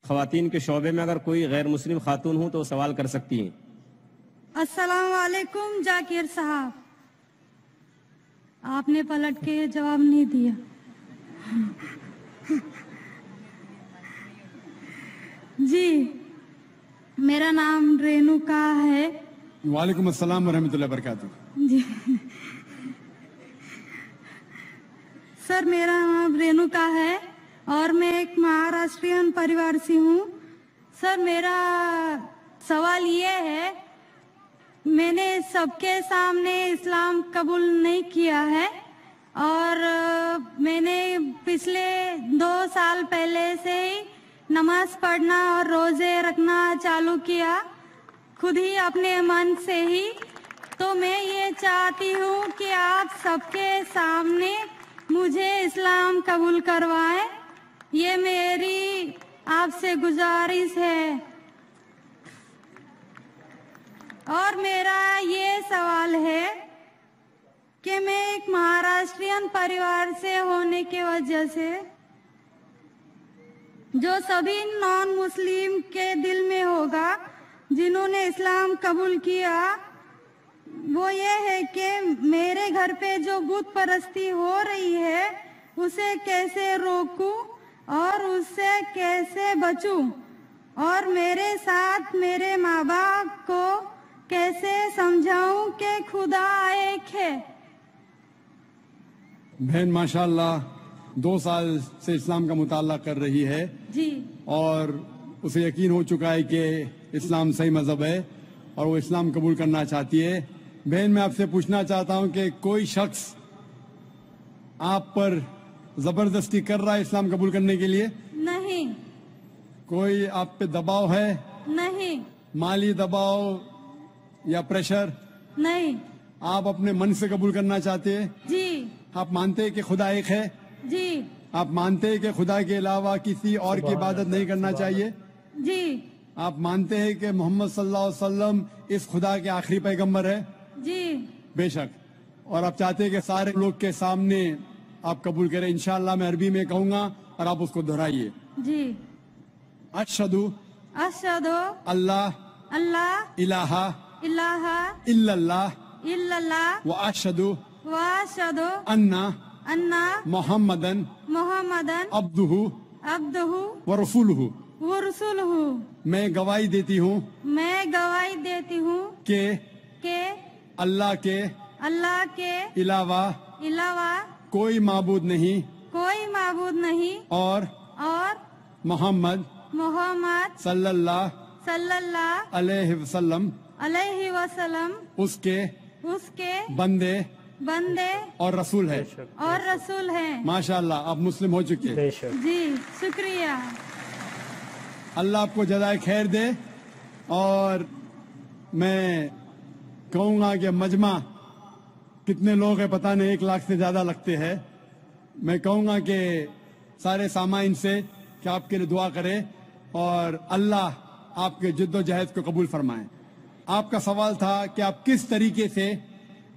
خواتین کے شعبے میں اگر کوئی غیر مسلم خاتون ہوں تو سوال کر سکتی ہیں۔ السلام علیکم ذاکر صاحب، آپ نے پلٹ کے جواب نہیں دیا۔ جی، میرا نام رینوکا ہے۔ وعلیکم السلام ورحمۃ اللہ وبرکاتہ۔ جی سر، میرا نام رینوکا ہے اور میں ایک مہاراشٹرین پریوار سے ہوں۔ سر، میرا سوال یہ ہے، میں نے سب کے سامنے اسلام قبول نہیں کیا ہے اور میں نے پچھلے 2 سال پہلے سے ہی نماز پڑھنا اور روزے رکھنا چالو کیا، خود ہی اپنے من سے ہی۔ تو میں یہ چاہتی ہوں کہ آپ سب کے سامنے مجھے اسلام قبول کروائیں، یہ میری آپ سے گزارش ہے۔ اور میرا یہ سوال ہے کہ میں ایک مہاراشٹرین پریوار سے ہونے کی وجہ سے جو سبھی نان مسلم کے دل میں ہوگا جنہوں نے اسلام قبول کیا، وہ یہ ہے کہ میرے گھر پہ جو بت پرستی ہو رہی ہے اسے کیسے روکوں اور اس سے کیسے بچوں، اور میرے ساتھ میرے ماں باپ کو کیسے سمجھاؤں کہ خدا ایک ہے۔ بہن ماشاءاللہ 2 سال سے اسلام کا مطالعہ کر رہی ہے جی، اور اسے یقین ہو چکا ہے کہ اسلام صحیح مذہب ہے اور وہ اسلام قبول کرنا چاہتی ہے۔ بہن، میں آپ سے پوچھنا چاہتا ہوں کہ کوئی شخص آپ پر زبردستی کر رہا ہے اسلام قبول کرنے کے لیے؟ نہیں۔ کوئی آپ پہ دباؤ ہے؟ نہیں۔ مالی دباؤ یا پریشر؟ نہیں۔ آپ اپنے من سے قبول کرنا چاہتے ہیں؟ جی۔ آپ مانتے ہیں کہ خدا ایک ہے؟ جی۔ آپ مانتے ہیں کہ خدا کے علاوہ کسی اور کی عبادت نہیں کرنا چاہیے؟ جی۔ آپ مانتے ہیں کہ محمد صلی اللہ علیہ وسلم اس خدا کے آخری پیغمبر ہے؟ جی۔ بے شک۔ اور آپ چاہتے ہیں کہ سارے لوگ کے سامنے آپ قبول کریں؟ انشاءاللہ میں عربی میں کہوں گا اور آپ اس کو دہرائیے۔ جی۔ اشہدو اشہدو اللہ اللہ الہ الہ الا اللہ الا اللہ واشہدو واشہدو انا محمدن عبدہ عبدہ ورسولہ، ورسولہ۔ میں گواہی دیتی ہوں میں گواہی دیتی ہوں کہ اللہ کے علاوہ کوئی معبود نہیں اور محمد صلی اللہ علیہ وسلم اس کے بندے اور رسول ہے۔ ماشاءاللہ آپ مسلم ہو چکے ہیں۔ جی، شکریہ۔ اللہ آپ کو جزائے خیر دے۔ اور میں کہوں گا کہ مجمع کتنے لوگ ہیں پتہ نہیں، 1 لاکھ سے زیادہ لگتے ہیں۔ میں کہوں گا کہ سارے سامعین سے کہ آپ کے لیے دعا کریں اور اللہ آپ کے جد و جہد کو قبول فرمائیں۔ آپ کا سوال تھا کہ آپ کس طریقے سے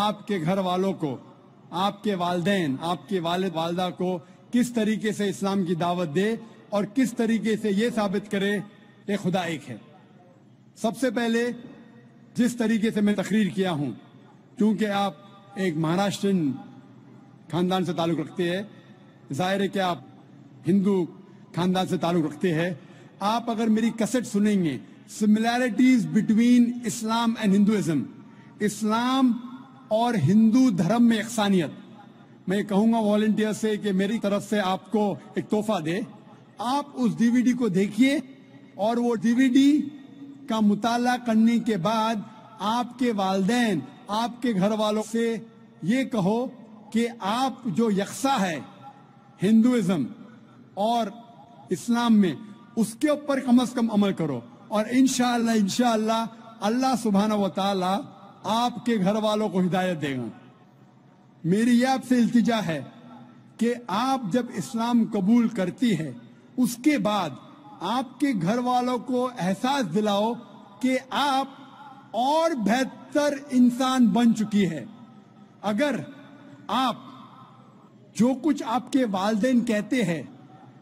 آپ کے گھر والوں کو، آپ کے والدین، آپ کے والد والدہ کو کس طریقے سے اسلام کی دعوت دے اور کس طریقے سے یہ ثابت کرے کہ خدا ایک ہے۔ سب سے پہلے جس طریقے سے میں تقریر کیا ہوں، کیونکہ آپ ایک مہاراشٹرین خاندان سے تعلق رکھتے ہیں، ظاہر ہے کہ آپ ہندو خاندان سے تعلق رکھتے ہیں، آپ اگر میری کیسٹ سنیں گے similarities between Islam and Hinduism, اسلام اور ہندو دھرم میں یکسانیت، میں کہوں گا والنٹیئر سے کہ میری طرف سے آپ کو ایک تحفہ دے، آپ اس ڈی وی ڈی کو دیکھیے اور وہ ڈی وی ڈی کا مطالعہ کرنے کے بعد آپ کے والدین، آپ کے گھر والوں سے یہ کہو کہ آپ جو یکساں ہے ہندوازم اور اسلام میں، اس کے اوپر کم از کم عمل کرو، اور انشاءاللہ اللہ سبحانہ و تعالی آپ کے گھر والوں کو ہدایت دے گا۔ میری یہ آپ سے التجا ہے کہ آپ جب اسلام قبول کرتی ہے اس کے بعد آپ کے گھر والوں کو احساس دلاؤ کہ آپ اور بہتر انسان بن چکی ہے۔ اگر آپ جو کچھ آپ کے والدین کہتے ہیں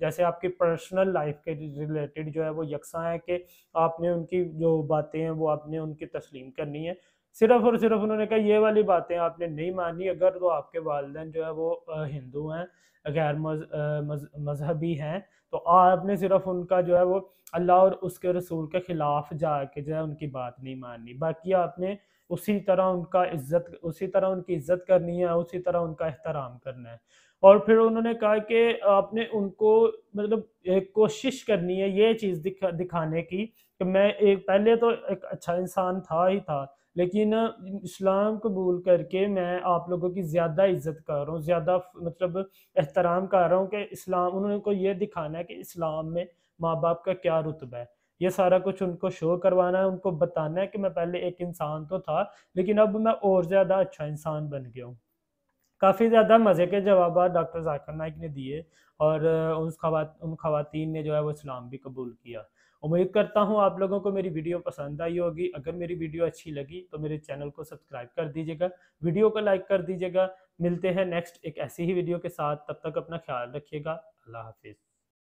جیسے آپ کی پرسنل لائف کے ریلیٹڈ جو ہے وہ یکساں ہے کہ آپ نے ان کی جو باتیں ہیں وہ آپ نے ان کی تسلیم کرنی ہے. صرف اور صرف انہوں نے کہا یہ والی باتیں آپ نے نہیں مانی اگر تو آپ کے والدین جو ہے وہ ہندو ہیں، غیر مذہبی ہیں، تو آپ نے صرف ان کا جو ہے وہ اللہ اور اس کے رسول کے خلاف جا کے جو ہے ان کی بات نہیں ماننی. باقی آپ نے اسی طرح ان کی عزت کرنی ہے، اسی طرح ان کا احترام کرنا ہے. اور پھر انہوں نے کہا کہ آپ نے ان کو مطلب ایک کوشش کرنی ہے یہ چیز دکھانے کی کہ میں پہلے تو ایک اچھا انسان تھا ہی تھا، لیکن اسلام قبول کر کے میں آپ لوگوں کی زیادہ عزت کر رہا ہوں، زیادہ مطلب احترام کر رہا ہوں کہ اسلام، انہوں نے کو یہ دکھانا ہے کہ اسلام میں ماں باپ کا کیا رتبہ ہے. یہ سارا کچھ ان کو شو کروانا ہے، ان کو بتانا ہے کہ میں پہلے ایک انسان تو تھا لیکن اب میں اور زیادہ اچھا انسان بن گیا ہوں. کافی زیادہ مزے کے جوابات ڈاکٹر ذاکر نائک نے دیے اور ان خواتین نے جو ہے وہ اسلام بھی قبول کیا. امید کرتا ہوں آپ لوگوں کو میری ویڈیو پسند آئی ہوگی. اگر میری ویڈیو اچھی لگی تو میرے چینل کو سبسکرائب کر دیجیے گا، ویڈیو کو لائک کر دیجیے گا. ملتے ہیں نیکسٹ ایک ایسی ہی ویڈیو کے ساتھ، تب تک اپنا خیال رکھیے گا. اللہ حافظ.